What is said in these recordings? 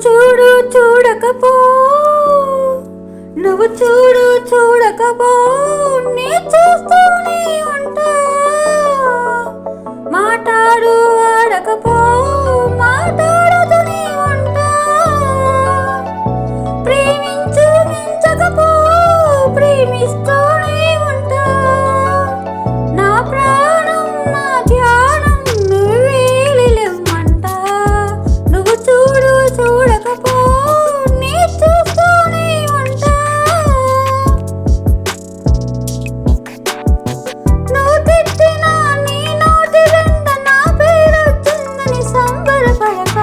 చూడు చూడకపో, నువ్వు చూడు చూడకపో, నీ చూస్తూనే ఉంటా. మాట్లాడు ఆడకపో, మాట్లాడుతూనే ఉంటా. ప్రేమించు మించకపో, ప్రేమిస్తూనే ఉంటా. నా ప్రాణం నా ధ్యానం నువ్వేలిలెమ్మంట. నువ్వు చూడు చూడకపో, నీ చూస్తూనే ఉంటా. నువ్వు తిట్టినా నీ నోటి వెంట నా పేరొచ్చిందని సంబరపడక,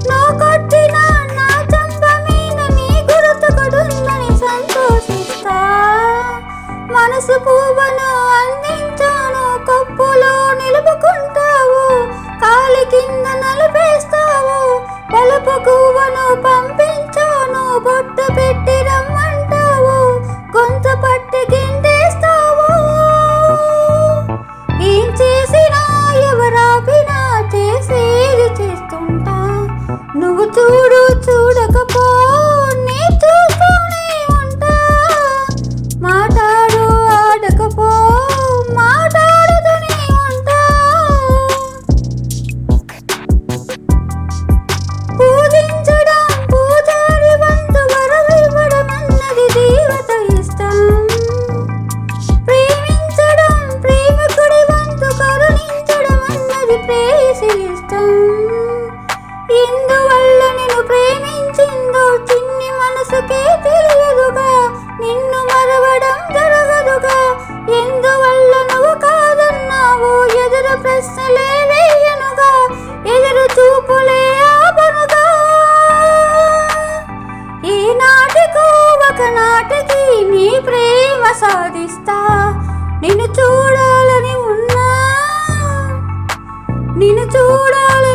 నువ్వు కొట్టినా నా చెంప మీద నీ గుర్తుకొడుందని సంతోషిస్తా. మనసు పువ్వును అందించాను, కప్పులో నిలుపుకుంటావు, కాలి కింద నలిపేస్తావు. బలపు గువ్వను పంపించాను, బొట్టు పెట్టి రమ్మంటావు, గొంతు పట్టి గిండేస్తావు. ఏం చేసినా ఎవరాపినా చేసేది చేస్తుంటా. నువ్వు చూడు చూడకపో, నీ చూస్తూనే ఉంటా. మాట్లాడు ఆడకపో, మాట్లాడుతూనే ఉంటా. పూజించడం పూజారి వంతు, వరమివ్వడం అన్నది దేవత ఇష్టం. ప్రేమించడం ప్రేమికుడి వంతు, కరుణించడం అన్నది ప్రేయసి ఇష్టం. ఎందువల్ల నిన్ను ప్రేమించిందో చిన్ని మనసుకే తెలియదుగా, నిన్ను మరవడం జరగదుగా. ఎందువల్ల నువ్వు కాదన్నావు, ఎదురు ప్రశ్నలే వేయనుగా, ఎదురు చూపులే ఆపనుగా. ఈ నాటికో ఒకనాటికి నీ ప్రేమ సాధిస్తా. నిన్ను చూడాలని ఉన్నా, నిన్ను చూడాలని